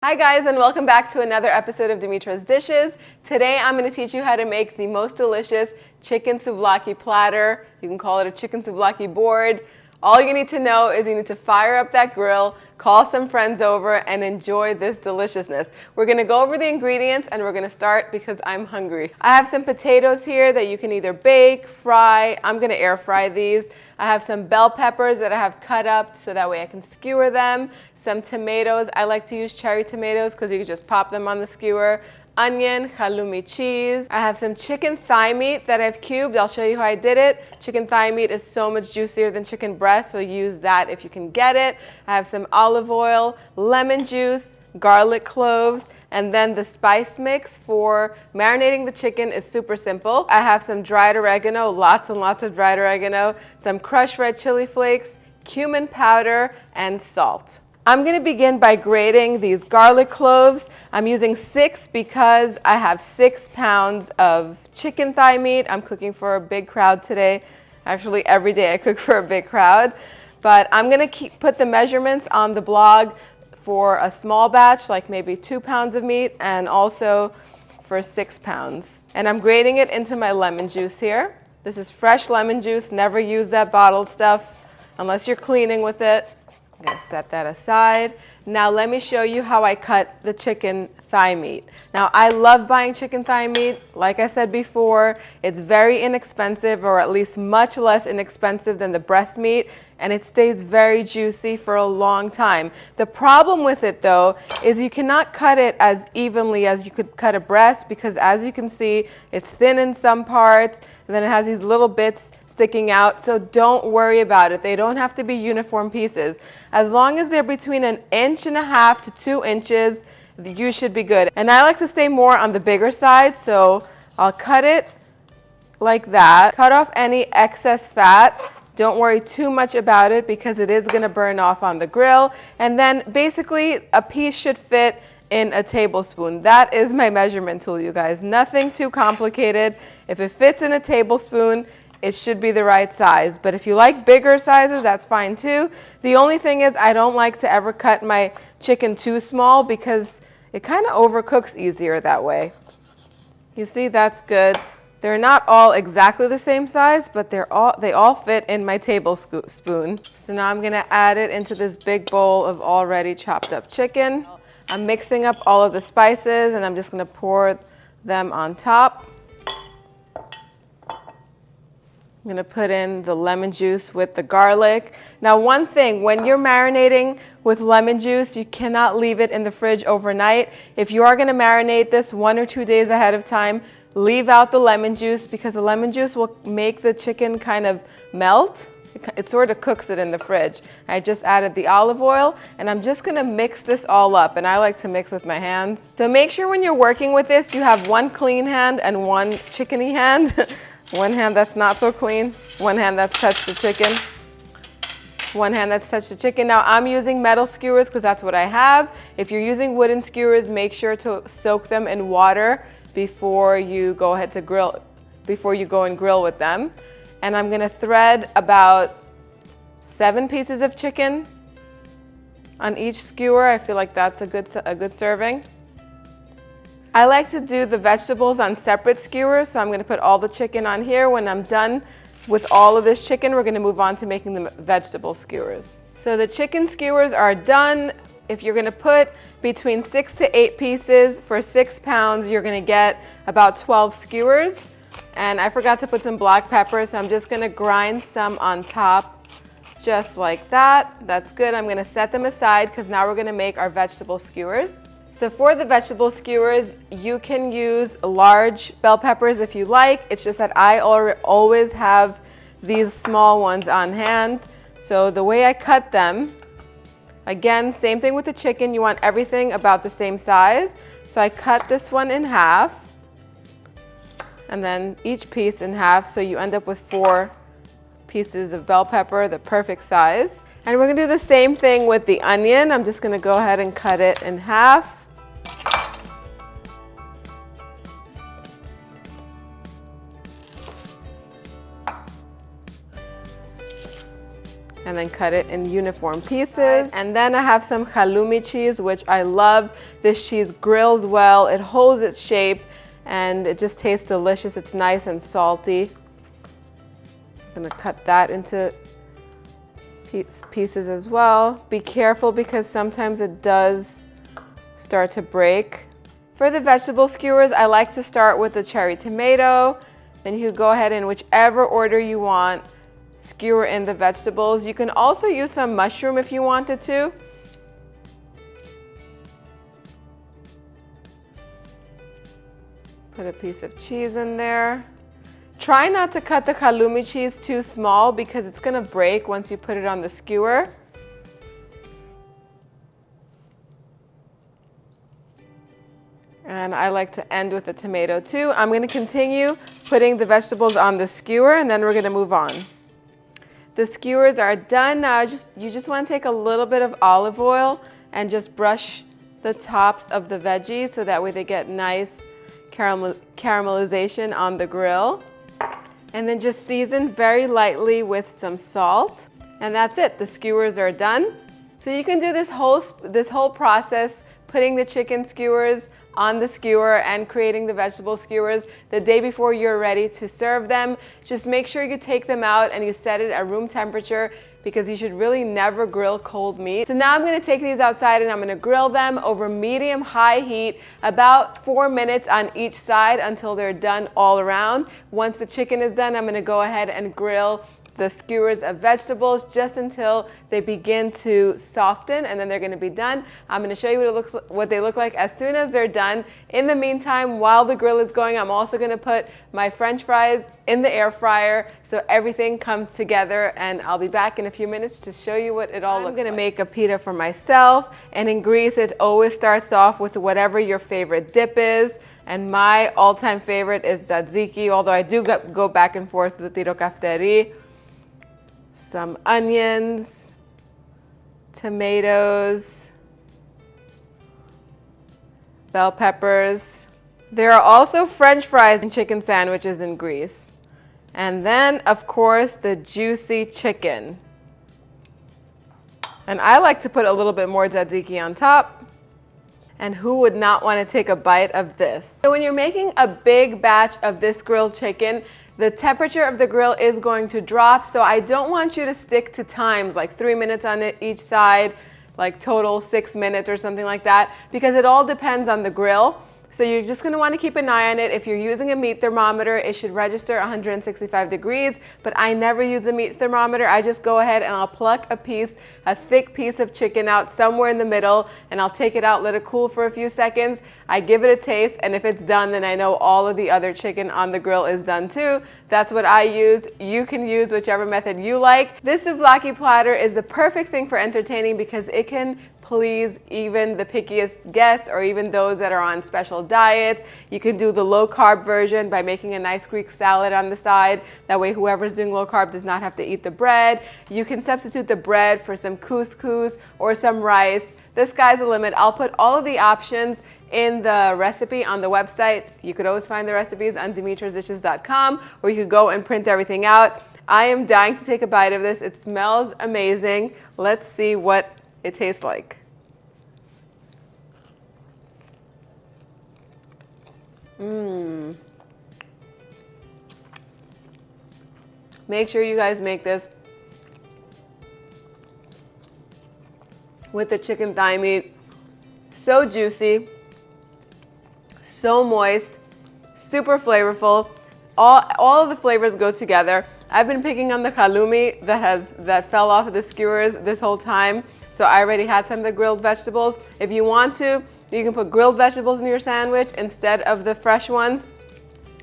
Hi guys, and welcome back to another episode of Dimitra's Dishes. Today I'm going to teach you how to make the most delicious chicken souvlaki platter. You can call it a chicken souvlaki board. All you need to know is you need to fire up that grill, call some friends over, and enjoy this deliciousness. We're going to go over the ingredients and we're going to start because I'm hungry. I have some potatoes here that you can either bake, fry. I'm going to air fry these. I have some bell peppers that I have cut up so that way I can skewer them. Some tomatoes. I like to use cherry tomatoes because you can just pop them on the skewer. Onion, halloumi cheese. I have some chicken thigh meat that I've cubed. I'll show you how I did it. Chicken thigh meat is so much juicier than chicken breast, so use that if you can get it. I have some olive oil, lemon juice, garlic cloves, and then the spice mix for marinating the chicken is super simple. I have some dried oregano, lots and lots of dried oregano, some crushed red chili flakes, cumin powder, and salt. I'm going to begin by grating these garlic cloves. I'm using 6 because I have 6 pounds of chicken thigh meat. I'm cooking for a big crowd today. Actually, every day I cook for a big crowd. But I'm going to put the measurements on the blog for a small batch, like maybe 2 pounds of meat, and also for 6 pounds. And I'm grating it into my lemon juice here. This is fresh lemon juice. Never use that bottled stuff unless you're cleaning with it. I'm going to set that aside. Now let me show you how I cut the chicken thigh meat. Now I love buying chicken thigh meat. Like I said before, it's very inexpensive, or at least much less inexpensive than the breast meat, and it stays very juicy for a long time. The problem with it though is you cannot cut it as evenly as you could cut a breast, because as you can see, it's thin in some parts and then it has these little bits sticking out. So don't worry about it. They don't have to be uniform pieces. As long as they're between 1.5 inches to 2 inches, you should be good. And I like to stay more on the bigger side, so I'll cut it like that. Cut off any excess fat. Don't worry too much about it because it is going to burn off on the grill. And then basically a piece should fit in a tablespoon. That is my measurement tool, you guys. Nothing too complicated. If it fits in a tablespoon, it should be the right size. But if you like bigger sizes, that's fine too. The only thing is I don't like to ever cut my chicken too small because it kind of overcooks easier that way. You see, that's good. They're not all exactly the same size, but they all fit in my tablespoon. So now I'm gonna add it into this big bowl of already chopped up chicken. I'm mixing up all of the spices and I'm just gonna pour them on top. I'm going to put in the lemon juice with the garlic. Now one thing, when you're marinating with lemon juice, you cannot leave it in the fridge overnight. If you are going to marinate this 1 or 2 days ahead of time, leave out the lemon juice because the lemon juice will make the chicken kind of melt. It sort of cooks it in the fridge. I just added the olive oil and I'm just going to mix this all up, and I like to mix with my hands. So make sure when you're working with this, you have one clean hand and one chickeny hand. One hand that's not so clean, one hand that's touched the chicken, one hand that's touched the chicken. Now I'm using metal skewers because that's what I have. If you're using wooden skewers, make sure to soak them in water before you go ahead to grill, before you go and grill with them. And I'm gonna thread about 7 pieces of chicken on each skewer. I feel like that's a good serving. I like to do the vegetables on separate skewers, so I'm going to put all the chicken on here. When I'm done with all of this chicken, we're going to move on to making the vegetable skewers. So the chicken skewers are done. If you're going to put between 6 to 8 pieces for 6 pounds, you're going to get about 12 skewers. And I forgot to put some black pepper, so I'm just going to grind some on top just like that. That's good. I'm going to set them aside because now we're going to make our vegetable skewers. So for the vegetable skewers, you can use large bell peppers if you like. It's just that I always have these small ones on hand. So the way I cut them, again, same thing with the chicken. You want everything about the same size. So I cut this one in half and then each piece in half. So you end up with 4 pieces of bell pepper, the perfect size. And we're gonna do the same thing with the onion. I'm just gonna go ahead and cut it in half. and then cut it in uniform pieces. And then I have some Halloumi cheese, which I love. This cheese grills well, it holds its shape, and it just tastes delicious. It's nice and salty. I'm gonna cut that into pieces as well. Be careful because sometimes it does start to break. For the vegetable skewers, I like to start with the cherry tomato. Then you go ahead and whichever order you want, skewer in the vegetables. You can also use some mushroom if you wanted to. Put a piece of cheese in there. Try not to cut the Halloumi cheese too small because it's gonna break once you put it on the skewer. And I like to end with the tomato too. I'm gonna continue putting the vegetables on the skewer and then we're gonna move on. The skewers are done. Now you just wanna take a little bit of olive oil and just brush the tops of the veggies so that way they get nice caramelization on the grill. And then just season very lightly with some salt. And that's it, the skewers are done. So you can do this whole process, putting the chicken skewers on the skewer and creating the vegetable skewers the day before you're ready to serve them. Just make sure you take them out and you set it at room temperature because you should really never grill cold meat. So now I'm gonna take these outside and I'm gonna grill them over medium-high heat, about 4 minutes on each side until they're done all around. Once the chicken is done, I'm gonna go ahead and grill the skewers of vegetables just until they begin to soften, and then they're gonna be done. I'm gonna show you what they look like as soon as they're done. In the meantime, while the grill is going, I'm also gonna put my French fries in the air fryer so everything comes together, and I'll be back in a few minutes to show you what it all looks like. I'm gonna make a pita for myself, and in Greece, it always starts off with whatever your favorite dip is. And my all-time favorite is tzatziki, although I do go back and forth with tirokafteri. Some onions, tomatoes, bell peppers. There are also French fries and chicken sandwiches in Greece. And then, of course, the juicy chicken. And I like to put a little bit more tzatziki on top. And who would not want to take a bite of this? So when you're making a big batch of this grilled chicken, the temperature of the grill is going to drop, so I don't want you to stick to times like 3 minutes on each side, like total 6 minutes or something like that, because it all depends on the grill. So you're just gonna wanna keep an eye on it. If you're using a meat thermometer, it should register 165 degrees, but I never use a meat thermometer. I just go ahead and I'll pluck a thick piece of chicken out somewhere in the middle, and I'll take it out, let it cool for a few seconds. I give it a taste, and if it's done, then I know all of the other chicken on the grill is done too. That's what I use. You can use whichever method you like. This souvlaki platter is the perfect thing for entertaining because it can please even the pickiest guests or even those that are on special diets. You can do the low carb version by making a nice Greek salad on the side. That way whoever's doing low carb does not have to eat the bread. You can substitute the bread for some couscous or some rice. The sky's the limit. I'll put all of the options in the recipe on the website. You could always find the recipes on dimitrasdishes.com, or you could go and print everything out. I am dying to take a bite of this. It smells amazing. Let's see what it tastes like. Make sure you guys make this with the chicken thigh meat. So juicy, so moist, super flavorful. All of the flavors go together. I've been picking on the halloumi that fell off of the skewers this whole time, so I already had some of the grilled vegetables. If you want to, you can put grilled vegetables in your sandwich instead of the fresh ones.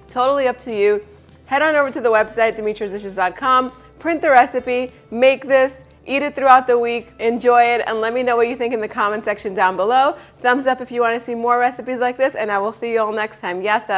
Totally up to you. Head on over to the website, dimitrasdishes.com, print the recipe, make this, eat it throughout the week, enjoy it, and let me know what you think in the comment section down below. Thumbs up if you want to see more recipes like this, and I will see you all next time. Yes,